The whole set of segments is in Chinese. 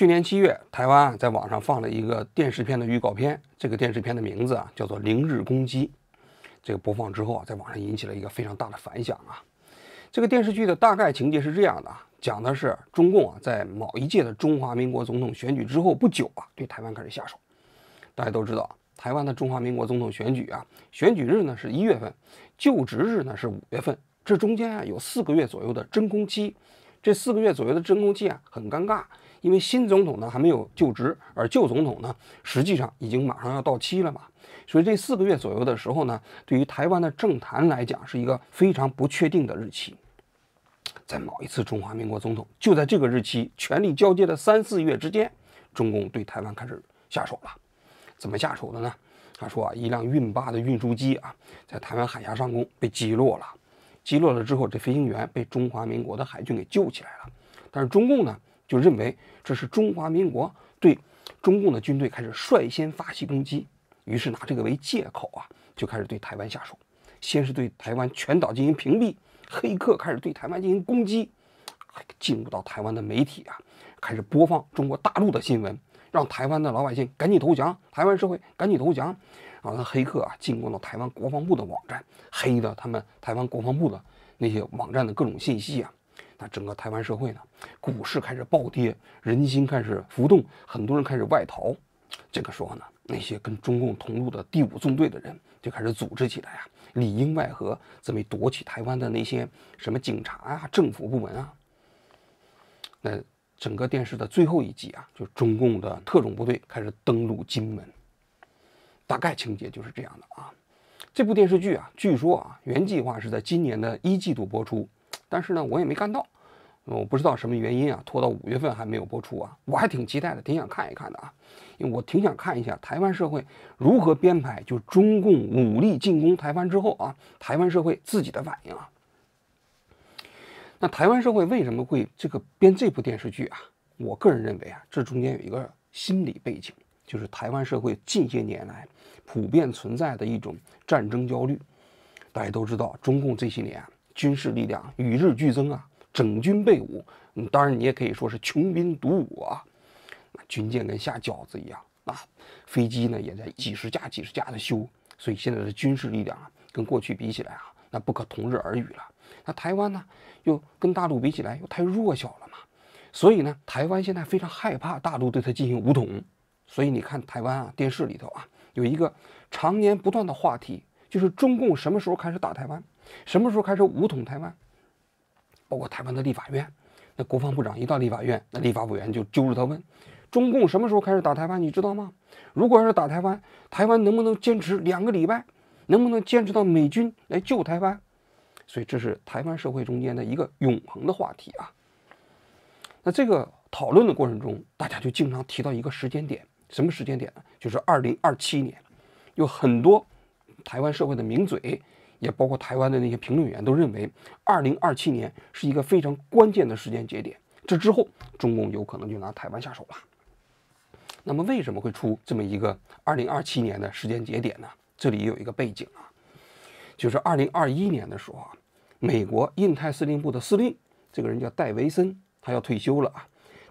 去年7月，台湾在网上放了一个电视片的预告片，这个电视片的名字叫做《0日攻击》。这个播放之后在网上引起了一个非常大的反响啊。这个电视剧的大概情节是这样的讲的是中共在某一届的中华民国总统选举之后不久对台湾开始下手。大家都知道，台湾的中华民国总统选举选举日呢是1月份，就职日呢是5月份，这中间有4个月左右的真空期。这4个月左右的真空期很尴尬，因为新总统呢还没有就职，而旧总统呢实际上已经马上要到期了嘛。所以这4个月左右的时候呢，对于台湾的政坛来讲是一个非常不确定的日期。在某一次中华民国总统就在这个日期权力交接的3、4月之间，中共对台湾开始下手了。怎么下手的呢？他说一辆运8的运输机在台湾海峡上空被击落了。击落了之后，这飞行员被中华民国的海军给救起来了。但是中共呢就认为这是中华民国对中共的军队开始率先发起攻击，于是拿这个为借口就开始对台湾下手。先是对台湾全岛进行屏蔽，黑客开始对台湾进行攻击，进入到台湾的媒体开始播放中国大陆的新闻，让台湾的老百姓赶紧投降，台湾社会赶紧投降。然后黑客进攻到台湾国防部的网站，黑的他们台湾国防部的那些网站的各种信息那整个台湾社会呢，股市开始暴跌，人心开始浮动，很多人开始外逃。这个时候呢，那些跟中共同路的第5纵队的人就开始组织起来里应外合，准备夺取台湾的那些什么警察政府部门那整个电视的最后一集就中共的特种部队开始登陆金门。大概情节就是这样的这部电视剧据说原计划是在今年的1季度播出，但是呢我也没看到，我不知道什么原因拖到5月份还没有播出我还挺期待的，挺想看一看的因为我挺想看一下台湾社会如何编排就中共武力进攻台湾之后台湾社会自己的反应那台湾社会为什么会编这部电视剧我个人认为这中间有一个心理背景，就是台湾社会近些年来普遍存在的一种战争焦虑。大家都知道，中共这些年军事力量与日俱增整军备武，当然你也可以说是穷兵黩武军舰跟下饺子一样飞机呢也在几十架的修，所以现在的军事力量跟过去比起来那不可同日而语了。那台湾呢又跟大陆比起来又太弱小了嘛，所以呢台湾现在非常害怕大陆对它进行武统。所以你看台湾电视里头有一个常年不断的话题，就是中共什么时候开始打台湾，什么时候开始武统台湾。包括台湾的立法院，那国防部长一到立法院，那立法委员就揪着他问，中共什么时候开始打台湾，你知道吗？如果要是打台湾，台湾能不能坚持2个礼拜，能不能坚持到美军来救台湾？所以这是台湾社会中间的一个永恒的话题那这个讨论的过程中，大家就经常提到一个时间点，什么时间点呢？就是2027年。有很多台湾社会的名嘴，也包括台湾的那些评论员都认为2027年是一个非常关键的时间节点，这之后中共有可能就拿台湾下手了。那么为什么会出这么一个2027年的时间节点呢？这里也有一个背景就是2021年的时候美国印太司令部的司令，这个人叫戴维森，他要退休了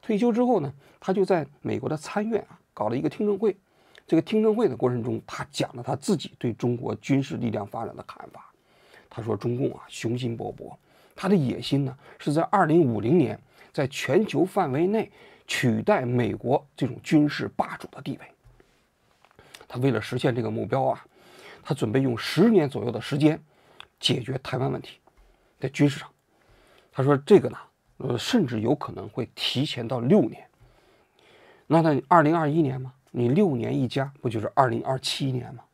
退休之后呢，他就在美国的参院搞了一个听证会。这个听证会的过程中，他讲了他自己对中国军事力量发展的看法。他说中共雄心勃勃，他的野心呢是在2050年在全球范围内取代美国这种军事霸主的地位。他为了实现这个目标他准备用10年左右的时间解决台湾问题，在军事上。他说这个呢甚至有可能会提前到6年。那2021年吗？你6年一加，不就是2027年吗？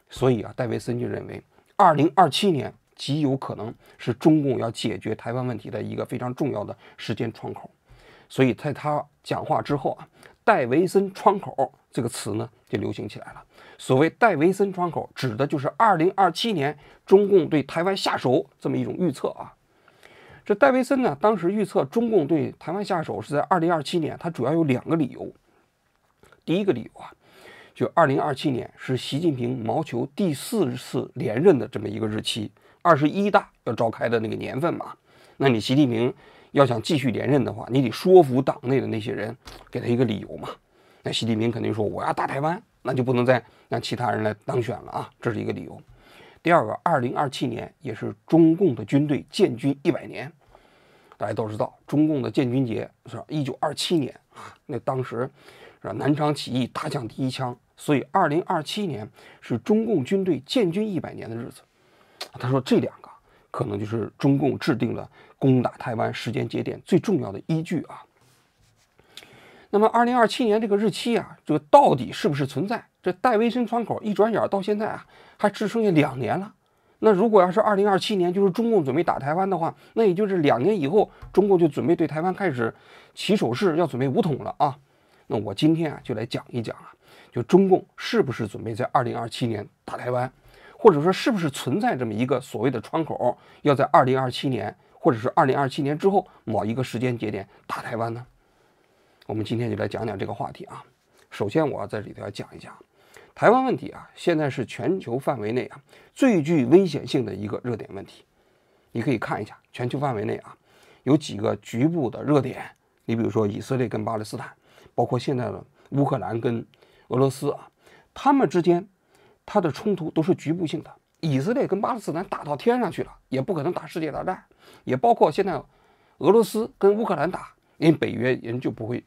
所以戴维森就认为2027年极有可能是中共要解决台湾问题的一个非常重要的时间窗口。所以在他讲话之后戴维森窗口这个词呢就流行起来了。所谓戴维森窗口，指的就是2027年中共对台湾下手这么一种预测这戴维森呢，当时预测中共对台湾下手是在2027年，他主要有2个理由。第一个理由就2027年是习近平谋求第4次连任的这么一个日期，21大要召开的那个年份嘛。那你习近平要想继续连任的话，你得说服党内的那些人，给他一个理由嘛。那习近平肯定说我要打台湾，那就不能再让其他人来当选了啊，这是一个理由。第二个，2027年也是中共的军队建军100年。大家都知道，中共的建军节是1927年啊，那当时是南昌起义打响第一枪，所以2027年是中共军队建军100年的日子。他说这两个可能就是中共制定了攻打台湾时间节点最重要的依据啊。那么2027年这个日期啊，这个到底是不是存在？这戴维森窗口一转眼到现在啊，还只剩下2年了。那如果要是2027年就是中共准备打台湾的话，那也就是2年以后，中共就准备对台湾开始起手势，要准备武统了啊。那我今天啊就来讲一讲啊，就中共是不是准备在2027年打台湾，或者说是不是存在这么一个所谓的窗口，要在2027年或者是2027年之后某一个时间节点打台湾呢？我们今天就来讲讲这个话题啊。首先我要在里头要讲一讲台湾问题啊，现在是全球范围内啊最具危险性的一个热点问题。你可以看一下全球范围内啊有几个局部的热点，你比如说以色列跟巴勒斯坦，包括现在的乌克兰跟俄罗斯啊，他们之间它的冲突都是局部性的。以色列跟巴勒斯坦打到天上去了，也不可能打世界大战。也包括现在俄罗斯跟乌克兰打，因为北约人就不会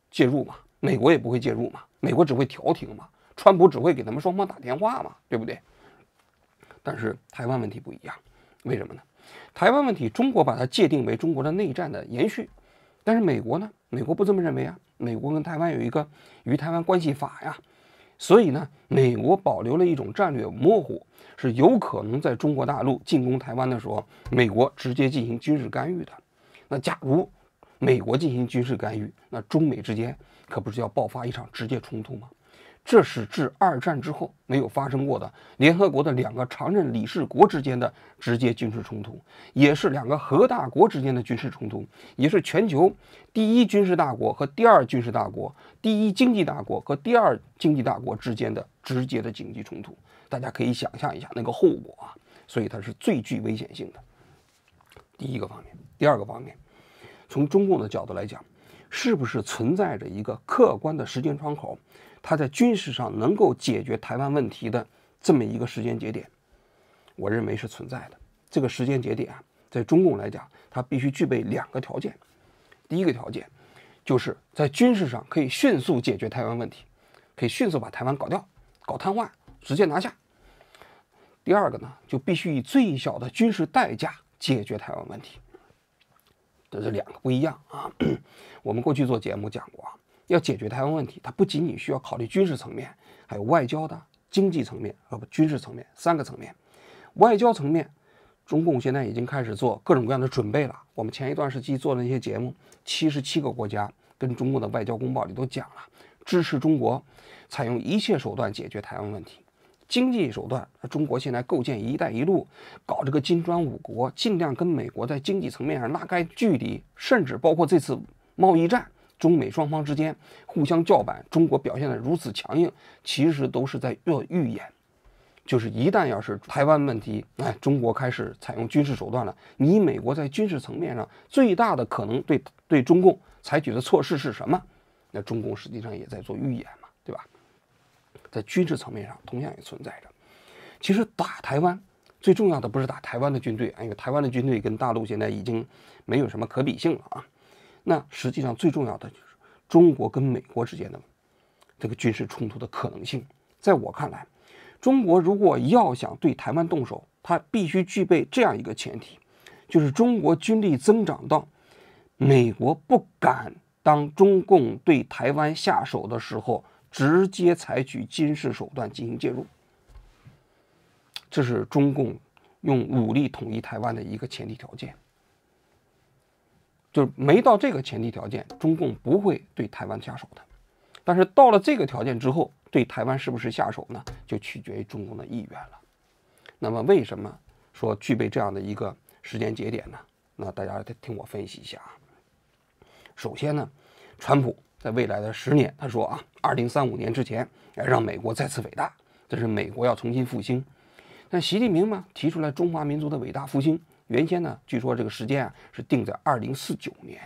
介入嘛，美国也不会介入嘛，美国只会调停嘛，川普只会给他们双方打电话嘛，对不对？但是台湾问题不一样，为什么呢？台湾问题中国把它界定为中国的内战的延续，但是美国呢？美国不这么认为啊，美国跟台湾有一个与台湾关系法呀，所以呢，美国保留了一种战略模糊，是有可能在中国大陆进攻台湾的时候，美国直接进行军事干预的。那假如美国进行军事干预，那中美之间可不是要爆发一场直接冲突吗？这是自2战之后没有发生过的联合国的2个常任理事国之间的直接军事冲突，也是2个核大国之间的军事冲突，也是全球第1军事大国和第2军事大国、第1经济大国和第2经济大国之间的直接的经济冲突。大家可以想象一下那个后果啊，所以它是最具危险性的。第一个方面，第二个方面，从中共的角度来讲，是不是存在着一个客观的时间窗口，它在军事上能够解决台湾问题的这么一个时间节点？我认为是存在的。这个时间节点啊，在中共来讲，它必须具备2个条件。第一个条件就是在军事上可以迅速解决台湾问题，可以迅速把台湾搞掉、搞瘫痪，直接拿下。第二个呢，就必须以最小的军事代价解决台湾问题。这是2个不一样啊。我们过去做节目讲过啊，要解决台湾问题，它不仅仅需要考虑军事层面，还有外交的、经济层面和军事层面3个层面。外交层面，中共现在已经开始做各种各样的准备了。我们前一段时期做的那些节目，77个国家跟中共的外交公报里都讲了，支持中国采用一切手段解决台湾问题。经济手段，中国现在构建“一带一路”，搞这个金砖5国，尽量跟美国在经济层面上拉开距离，甚至包括这次贸易战，中美双方之间互相叫板，中国表现得如此强硬，其实都是在预演，就是一旦要是台湾问题，中国开始采用军事手段了，你美国在军事层面上最大的可能对中共采取的措施是什么？那中共实际上也在做预演嘛，对吧？在军事层面上同样也存在着。其实打台湾最重要的不是打台湾的军队，因为台湾的军队跟大陆现在已经没有什么可比性了啊。那实际上最重要的就是中国跟美国之间的这个军事冲突的可能性。在我看来，中国如果要想对台湾动手，它必须具备这样一个前提，就是中国军力增长到美国不敢当中共对台湾下手的时候直接采取军事手段进行介入，这是中共用武力统一台湾的一个前提条件。就是没到这个前提条件，中共不会对台湾下手的。但是到了这个条件之后，对台湾是不是下手呢，就取决于中共的意愿了。那么为什么说具备这样的一个时间节点呢？那大家听我分析一下啊。首先呢，川普在未来的10年，他说啊，2035年之前让美国再次伟大，这是美国要重新复兴。但习近平嘛，提出来中华民族的伟大复兴，原先呢，据说这个时间啊是定在2049年，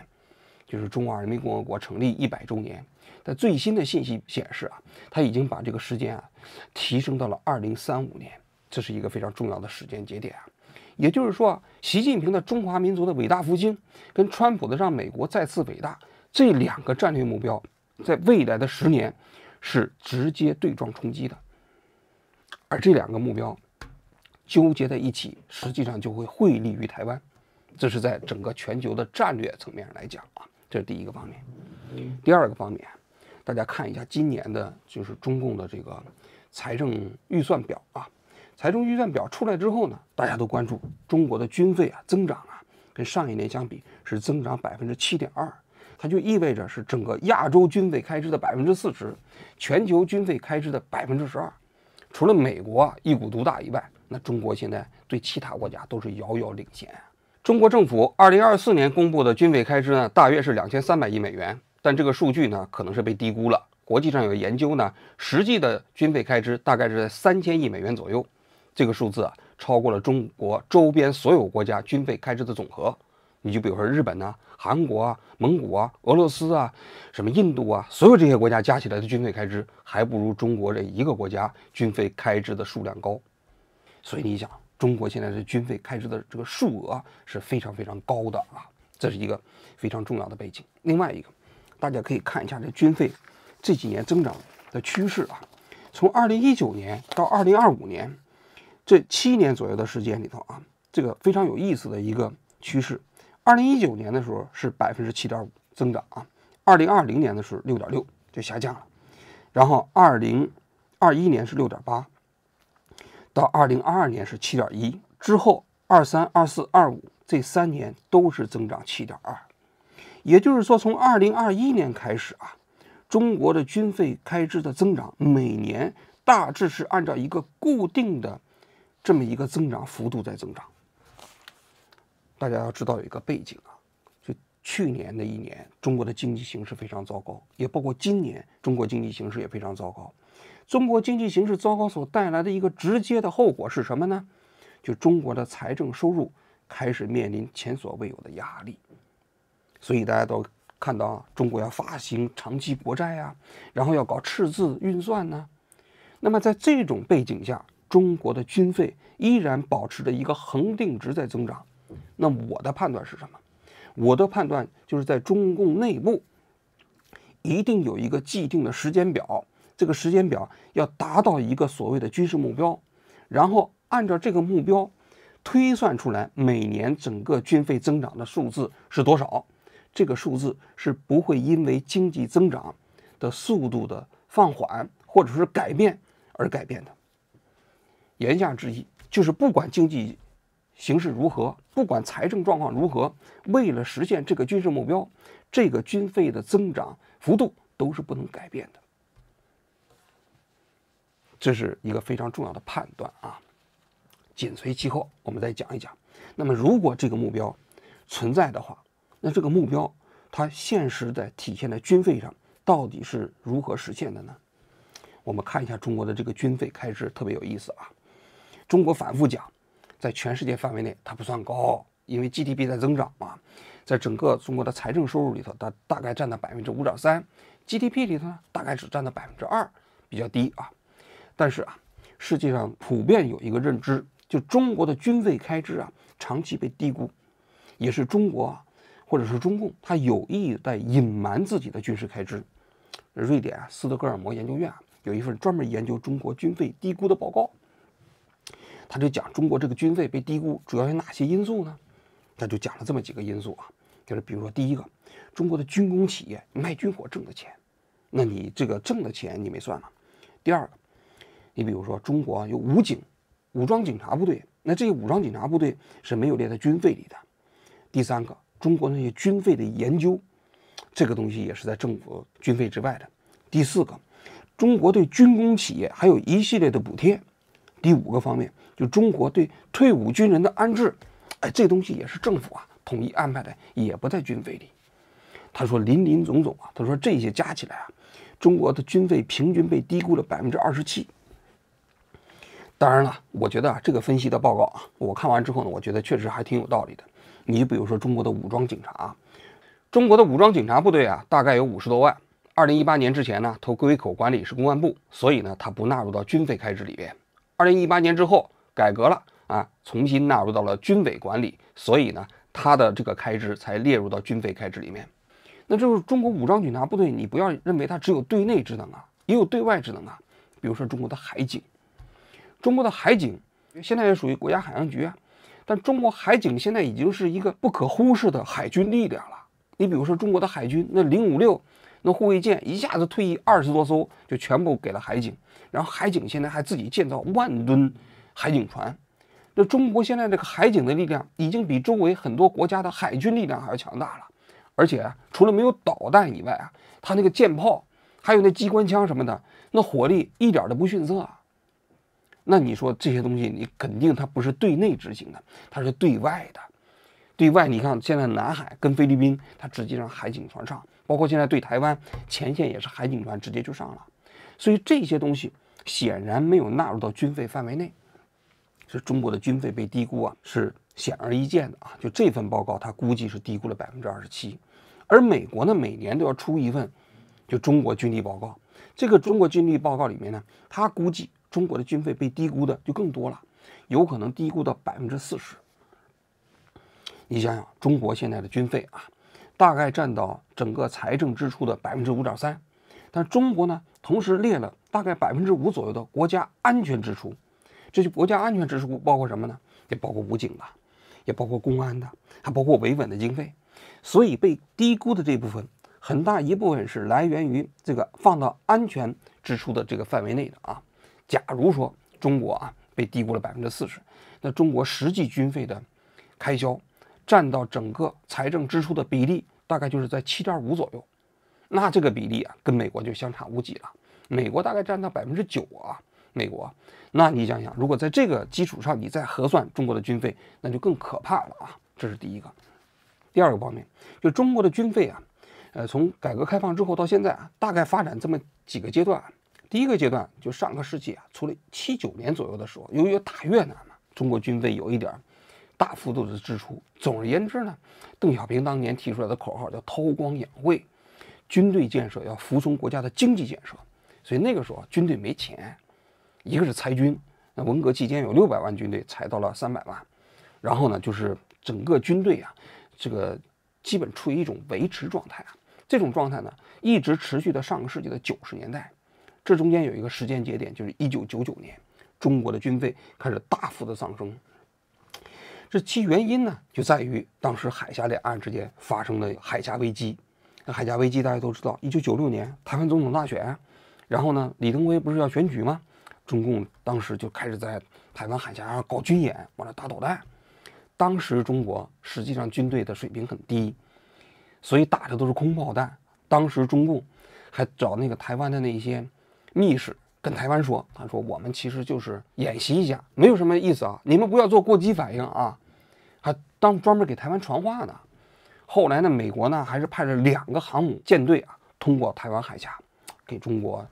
就是中华人民共和国成立100周年。但最新的信息显示啊，他已经把这个时间啊提升到了2035年，这是一个非常重要的时间节点啊。也就是说，习近平的中华民族的伟大复兴跟川普的让美国再次伟大这2个战略目标，在未来的10年是直接对撞冲击的，而这2个目标纠结在一起，实际上就会惠利于台湾。这是在整个全球的战略层面上来讲啊，这是第一个方面。第二个方面，大家看一下今年的就是中共的这个财政预算表啊。财政预算表出来之后呢，大家都关注中国的军费啊增长啊，跟上一年相比是增长7.2%，它就意味着是整个亚洲军费开支的40%，全球军费开支的12%。除了美国啊一股独大以外，那中国现在对其他国家都是遥遥领先。中国政府2024年公布的军费开支呢，大约是2300亿美元，但这个数据呢可能是被低估了。国际上有研究呢，实际的军费开支大概是在3000亿美元左右。这个数字啊，超过了中国周边所有国家军费开支的总和。你就比如说日本啊、韩国啊、蒙古啊、俄罗斯啊、什么印度啊，所有这些国家加起来的军费开支，还不如中国这一个国家军费开支的数量高。所以你想，中国现在的军费开支的这个数额是非常非常高的啊，这是一个非常重要的背景。另外一个，大家可以看一下这军费这几年增长的趋势啊，从2019年到2025年。这7年左右的时间里头啊，这个非常有意思的一个趋势。2019年的时候是7.5%增长啊，2020年的是6.6%就下降了，然后2021年是6.8%，到2022年是7.1%，之后23、24、25这3年都是增长7.2%。也就是说，从2021年开始啊，中国的军费开支的增长每年大致是按照一个固定的这么一个增长幅度在增长。大家要知道有一个背景啊，就去年的一年，中国的经济形势非常糟糕，也包括今年中国经济形势也非常糟糕。中国经济形势糟糕所带来的一个直接的后果是什么呢？就中国的财政收入开始面临前所未有的压力。所以大家都看到啊，中国要发行长期国债啊，然后要搞赤字运算呢。那么在这种背景下，中国的军费依然保持着一个恒定值在增长。那我的判断是什么？我的判断就是在中共内部一定有一个既定的时间表，这个时间表要达到一个所谓的军事目标，然后按照这个目标推算出来每年整个军费增长的数字是多少。这个数字是不会因为经济增长的速度的放缓或者是改变而改变的。言下之意就是不管经济形势如何，不管财政状况如何，为了实现这个军事目标，这个军费的增长幅度都是不能改变的。这是一个非常重要的判断啊。紧随其后我们再讲一讲，那么如果这个目标存在的话，那这个目标它现实在体现在军费上到底是如何实现的呢？我们看一下中国的这个军费开支特别有意思啊。中国反复讲，在全世界范围内它不算高，因为 GDP 在增长嘛，在整个中国的财政收入里头，它大概占到5.3%，GDP 里头呢大概只占到2%，比较低啊。但是啊，世界上普遍有一个认知，就中国的军费开支啊长期被低估，也是中国或者是中共它有意在隐瞒自己的军事开支。瑞典斯德哥尔摩研究院有一份专门研究中国军费低估的报告。他就讲中国这个军费被低估主要有哪些因素呢？他就讲了这么几个因素啊，就是比如说第一个，中国的军工企业卖军火挣的钱，那你这个挣的钱你没算吗？第二个，你比如说中国有武装警察部队，那这些武装警察部队是没有列在军费里的。第三个，中国那些军费的研究，这个东西也是在政府军费之外的。第四个，中国对军工企业还有一系列的补贴。第五个方面，就中国对退伍军人的安置，这东西也是政府统一安排的，也不在军费里。他说林林总总他说这些加起来中国的军费平均被低估了27%。当然了，我觉得这个分析的报告啊，我看完之后呢，我觉得确实还挺有道理的。你比如说中国的武装警察，中国的武装警察部队啊，大概有50多万。2018年之前呢，投归口管理是公安部，所以呢，它不纳入到军费开支里边。2018年之后改革了啊，重新纳入到了军委管理，所以呢，它的这个开支才列入到军费开支里面。那就是中国武装警察部队，你不要认为它只有对内职能啊，也有对外职能啊。比如说中国的海警，中国的海警现在也属于国家海洋局啊，但中国海警现在已经是一个不可忽视的海军力量了。你比如说中国的海军，那056那护卫舰一下子退役20多艘，就全部给了海警。然后海警现在还自己建造10000吨海警船。那中国现在这个海警的力量已经比周围很多国家的海军力量还要强大了。而且啊，除了没有导弹以外啊，它那个舰炮还有那机关枪什么的，那火力一点都不逊色啊。那你说这些东西，你肯定它不是对内执行的，它是对外的。对外，你看现在南海跟菲律宾，它直接让海警船上，包括现在对台湾前线也是海警船直接就上了。所以这些东西显然没有纳入到军费范围内，是中国的军费被低估啊，是显而易见的啊。就这份报告，它估计是低估了27%，而美国呢，每年都要出一份就中国军力报告。这个中国军力报告里面呢，它估计中国的军费被低估的就更多了，有可能低估到40%。你想想，中国现在的军费啊，大概占到整个财政支出的5.3%，但中国呢，同时列了大概5%左右的国家安全支出。这就国家安全支出包括什么呢？也包括武警的，也包括公安的，还包括维稳的经费。所以被低估的这部分，很大一部分是来源于这个放到安全支出的这个范围内的啊。假如说中国啊被低估了40%，那中国实际军费的开销占到整个财政支出的比例大概就是在7.5%左右。那这个比例啊跟美国就相差无几了。美国大概占到9%啊，美国。那你想想，如果在这个基础上你再核算中国的军费，那就更可怕了啊。这是第一个。第二个方面，就中国的军费啊，从改革开放之后到现在啊，大概发展这么几个阶段。第一个阶段就上个世纪啊，除了79年左右的时候，由于打越南嘛，中国军费有一点大幅度的支出。总而言之呢，邓小平当年提出来的口号叫韬光养晦，军队建设要服从国家的经济建设。所以那个时候军队没钱，一个是裁军，那文革期间有600万军队裁到了300万，然后呢就是整个军队啊，这个基本处于一种维持状态啊。这种状态呢一直持续到上个世纪的90年代，这中间有一个时间节点，就是1999年，中国的军费开始大幅的上升。这其原因呢，就在于当时海峡两岸之间发生了海峡危机。那海峡危机大家都知道，1996年台湾总统大选，然后呢，李登辉不是要选举吗？中共当时就开始在台湾海峡上搞军演，往那打导弹。当时中国实际上军队的水平很低，所以打的都是空炮弹。当时中共还找那个台湾的那些密使跟台湾说，他说我们其实就是演习一下，没有什么意思啊，你们不要做过激反应啊，还专门给台湾传话呢。后来呢，美国呢还是派了2个航母舰队啊，通过台湾海峡给中国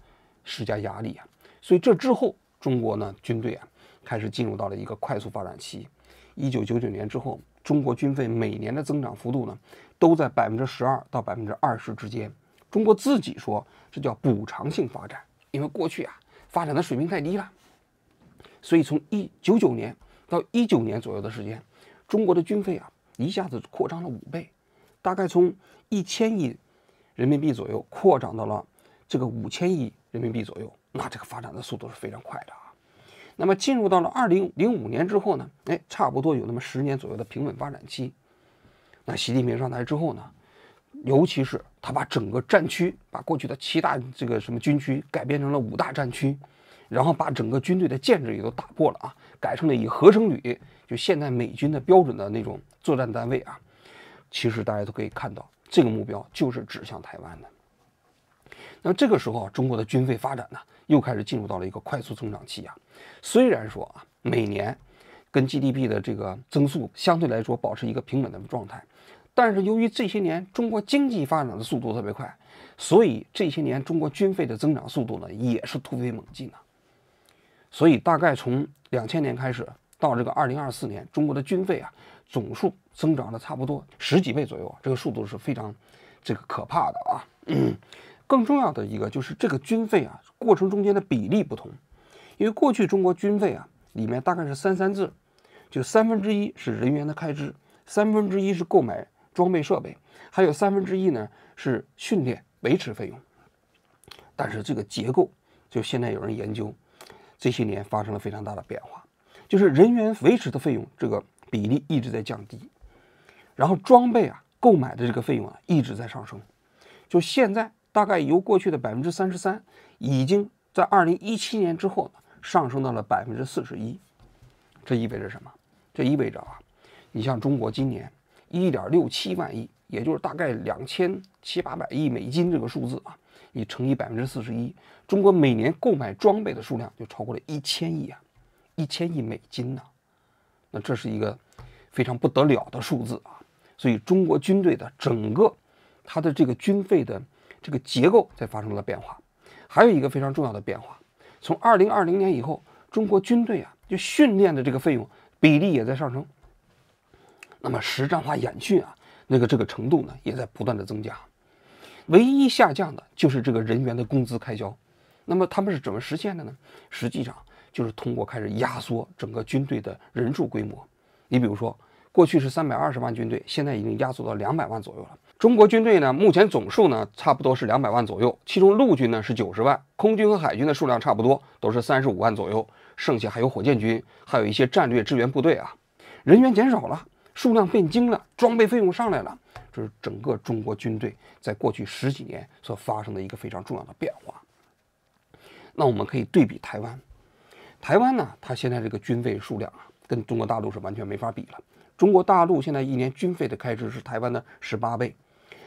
施加压力啊。所以这之后，中国呢军队啊开始进入到了一个快速发展期。1999年之后，中国军费每年的增长幅度呢都在12%到20%之间。中国自己说这叫补偿性发展，因为过去啊发展的水平太低了，所以从1999年到19年左右的时间，中国的军费啊一下子扩张了5倍，大概从1000亿人民币左右扩张到了这个5000亿人民币左右。那这个发展的速度是非常快的啊。那么进入到了2005年之后呢，差不多有那么10年左右的平稳发展期。那习近平上台之后呢，尤其是他把整个战区，把过去的7大这个什么军区改编成了5大战区，然后把整个军队的建制也都打破了啊，改成了以合成旅，就现在美军的标准的那种作战单位啊。其实大家都可以看到，这个目标就是指向台湾的。那么这个时候啊，中国的军费发展呢，又开始进入到了一个快速增长期啊。虽然说啊，每年跟 GDP 的这个增速相对来说保持一个平稳的状态，但是由于这些年中国经济发展的速度特别快，所以这些年中国军费的增长速度呢也是突飞猛进的。所以大概从2000年开始到这个2024年，中国的军费啊总数增长了差不多10几倍左右，这个速度是非常可怕的啊。更重要的一个就是这个军费啊过程中间的比例不同，因为过去中国军费啊里面大概是3-3制，就1/3是人员的开支，1/3是购买装备设备，还有1/3呢是训练维持费用。但是这个结构，就现在有人研究，这些年发生了非常大的变化，就是人员维持的费用这个比例一直在降低，然后装备啊购买的这个费用啊一直在上升，就现在大概由过去的33%，已经在2017年之后呢上升到了41%。这意味着什么？这意味着啊，你像中国今年1.67万亿，也就是大概2700-800亿美金这个数字啊，你乘以41%，中国每年购买装备的数量就超过了1000亿啊，1000亿美金呢。那这是一个非常不得了的数字啊。所以中国军队的整个它的这个军费的这个结构在发生了变化。还有一个非常重要的变化，从2020年以后，中国军队啊就训练的这个费用比例也在上升。那么实战化演训啊，这个程度呢也在不断的增加。唯一下降的就是这个人员的工资开销。那么他们是怎么实现的呢？实际上就是通过开始压缩整个军队的人数规模。你比如说，过去是320万军队，现在已经压缩到200万左右了。中国军队呢，目前总数呢差不多是200万左右，其中陆军呢是90万，空军和海军的数量差不多，都是35万左右，剩下还有火箭军，还有一些战略支援部队啊。人员减少了，数量变精了，装备费用上来了，这是整个中国军队在过去10几年所发生的一个非常重要的变化。那我们可以对比台湾，台湾呢，它现在这个军费数量啊，跟中国大陆是完全没法比了。中国大陆现在一年军费的开支是台湾的18倍，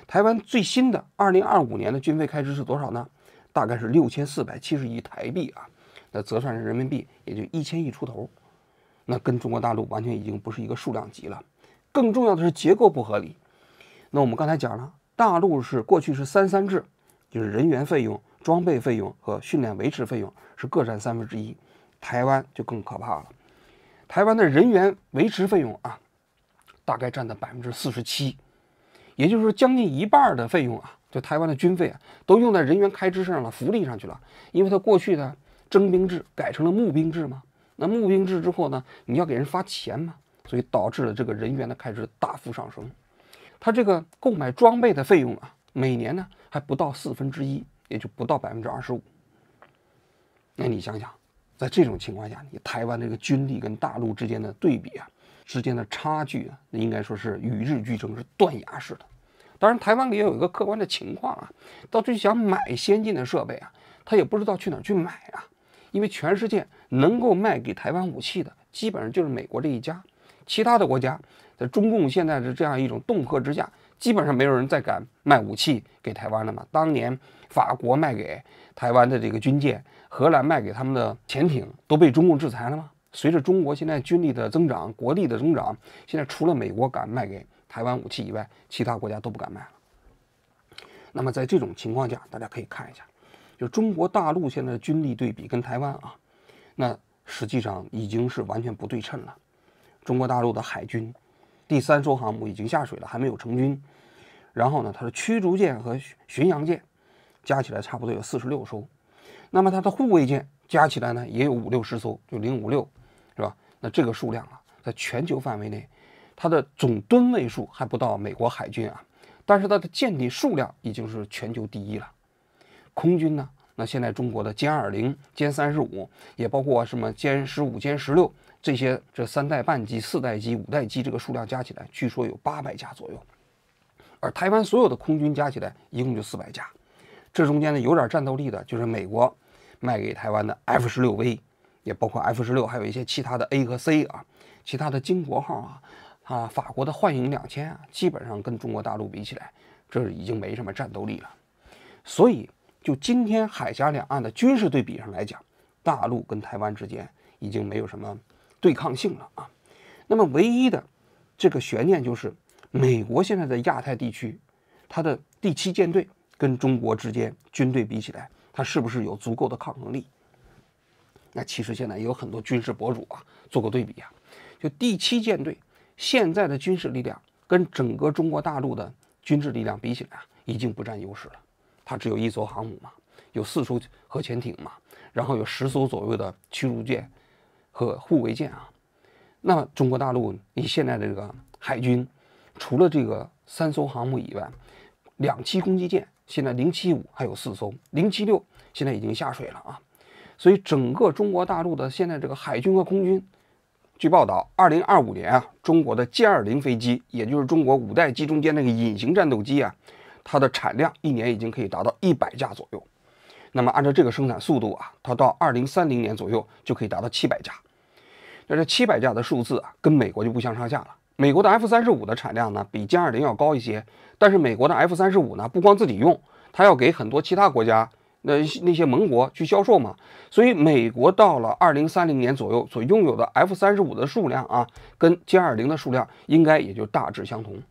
台湾最新的2025年的军费开支是多少呢？大概是6470亿台币啊，那折算成人民币也就1000亿出头，那跟中国大陆完全已经不是一个数量级了。更重要的是结构不合理。那我们刚才讲了，大陆是过去是3-3制，就是人员费用、装备费用和训练维持费用是各占1/3，台湾就更可怕了。台湾的人员维持费用啊，大概占到47%，也就是说将近一半的费用啊，就台湾的军费啊，都用在人员开支上了、福利上去了。因为它过去的征兵制改成了募兵制嘛，那募兵制之后呢，你要给人发钱嘛，所以导致了这个人员的开支大幅上升。它这个购买装备的费用啊，每年呢还不到1/4，也就不到25%。那你想想，在这种情况下，你台湾这个军力跟大陆之间的对比啊，之间的差距啊，应该说是与日俱增，是断崖式的。当然，台湾也有一个客观的情况啊，到最想买先进的设备啊，他也不知道去哪儿去买啊，因为全世界能够卖给台湾武器的，基本上就是美国这一家，其他的国家在中共现在的这样一种恫吓之下，基本上没有人再敢卖武器给台湾了嘛。当年法国卖给台湾的这个军舰，荷兰卖给他们的潜艇，都被中共制裁了吗？随着中国现在军力的增长，国力的增长，现在除了美国敢卖给台湾武器以外，其他国家都不敢卖了。那么在这种情况下，大家可以看一下，就中国大陆现在的军力对比跟台湾啊，那实际上已经是完全不对称了。中国大陆的海军第3艘航母已经下水了，还没有成军。然后呢，它的驱逐舰和巡洋舰加起来差不多有46艘，那么它的护卫舰加起来呢也有50-60艘，就056，是吧？那这个数量啊，在全球范围内，它的总吨位数还不到美国海军啊，但是它的舰艇数量已经是全球第一了。空军呢，那现在中国的歼20、歼35，也包括什么歼15、歼16这些，这3代半机、4代机、5代机，这个数量加起来，据说有800架左右。而台湾所有的空军加起来一共就400架，这中间呢有点战斗力的，就是美国卖给台湾的 F-16V， 也包括 F-16， 还有一些其他的 A 和 C 啊，其他的金国号法国的幻影2000啊，基本上跟中国大陆比起来，这已经没什么战斗力了。所以就今天海峡两岸的军事对比上来讲，大陆跟台湾之间已经没有什么对抗性了啊。那么唯一的这个悬念就是美国现在的亚太地区，它的第7舰队跟中国之间军队比起来，它是不是有足够的抗衡力？那其实现在也有很多军事博主啊做过对比啊，就第7舰队现在的军事力量跟整个中国大陆的军事力量比起来啊，已经不占优势了。它只有1艘航母嘛，有4艘核潜艇嘛，然后有10艘左右的驱逐舰和护卫舰啊。那么中国大陆你现在这个海军，除了这个3艘航母以外，2栖攻击舰现在075还有4艘，076现在已经下水了啊。所以整个中国大陆的现在这个海军和空军，据报道，2025年啊，中国的歼20飞机，也就是中国5代机中间那个隐形战斗机啊，它的产量1年已经可以达到100架左右。那么按照这个生产速度啊，它到2030年左右就可以达到700架。那这700架的数字啊，跟美国就不相上下了。美国的 F-35的产量呢比歼20要高一些，但是美国的 F-35呢不光自己用，它要给很多其他国家那些盟国去销售嘛，所以美国到了2030年左右所拥有的 F-35的数量啊，跟歼20的数量应该也就大致相同。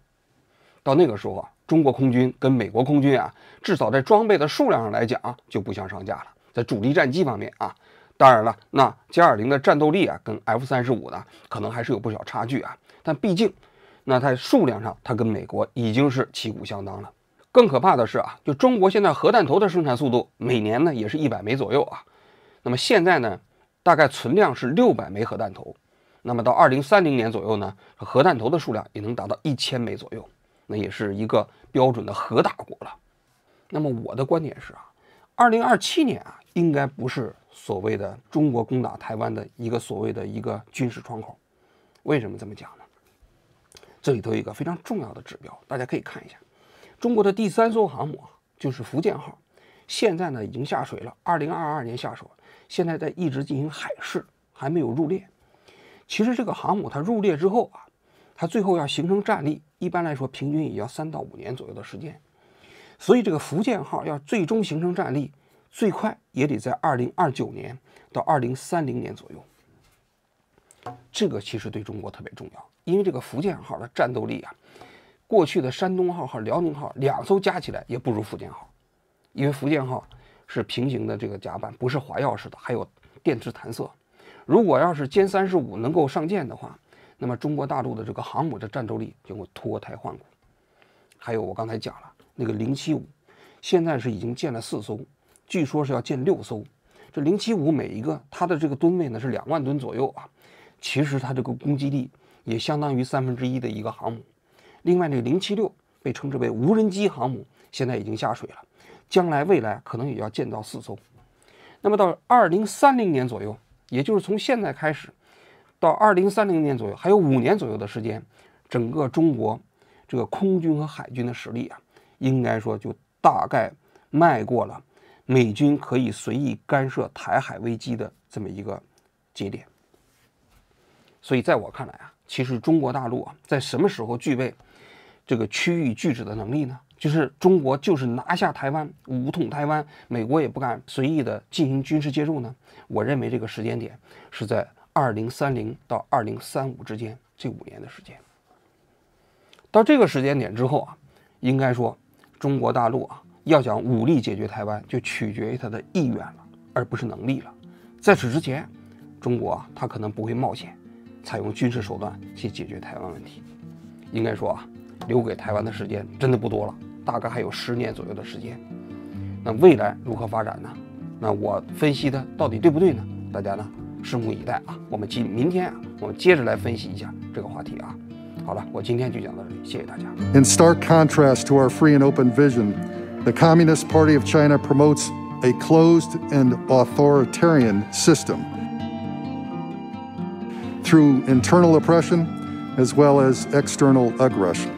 到那个时候啊，中国空军跟美国空军啊，至少在装备的数量上来讲就不相上下了。在主力战机方面啊，当然了，那歼20的战斗力啊，跟 F-35呢可能还是有不小差距啊，但毕竟那在数量上它跟美国已经是旗鼓相当了。更可怕的是啊，就中国现在核弹头的生产速度每年呢也是100枚左右啊。那么现在呢，大概存量是600枚核弹头。那么到2030年左右呢，核弹头的数量也能达到1000枚左右，那也是一个标准的核大国了。那么我的观点是啊，2027年啊，应该不是所谓的中国攻打台湾的一个所谓的一个军事窗口。为什么这么讲呢？这里头有一个非常重要的指标，大家可以看一下。中国的第3艘航母啊，就是福建号，现在呢已经下水了，2022年下水，现在在一直进行海试，还没有入列。其实这个航母它入列之后啊，它最后要形成战力，一般来说平均也要3到5年左右的时间。所以这个福建号要最终形成战力，最快也得在2029年到2030年左右。这个其实对中国特别重要，因为这个福建号的战斗力啊，过去的山东号和辽宁号2艘加起来也不如福建号，因为福建号是平行的这个甲板，不是滑跃式的，还有电池弹射。如果要是歼35能够上舰的话，那么中国大陆的这个航母的战斗力就会脱胎换骨。还有我刚才讲了，那个075，现在是已经建了4艘，据说是要建6艘。这075每一个它的这个吨位呢是2万吨左右啊，其实它这个攻击力也相当于1/3的一个航母。另外，那个076被称之为无人机航母，现在已经下水了，将来未来可能也要建造4艘。那么到2030年左右，也就是从现在开始到2030年左右，还有5年左右的时间，整个中国这个空军和海军的实力啊，应该说就大概迈过了美军可以随意干涉台海危机的这么一个节点。所以在我看来啊，其实中国大陆啊，在什么时候具备这个区域拒止的能力呢？就是中国就是拿下台湾，武统台湾，美国也不敢随意的进行军事介入呢？我认为这个时间点是在2030到2035之间这5年的时间。到这个时间点之后啊，应该说中国大陆啊要想武力解决台湾，就取决于它的意愿了，而不是能力了。在此之前，中国啊它可能不会冒险采用军事手段去解决台湾问题。应该说啊，留给台湾的时间真的不多了，大概还有10年左右的时间。那未来如何发展呢？那我分析的到底对不对呢？大家呢拭目以待啊！我们明天啊，我们接着来分析一下这个话题啊。好了，我今天就讲到这里，谢谢大家。In stark contrast to our free and open vision, the Communist Party of China promotes a closed and authoritarian system through internal oppression as well as external aggression.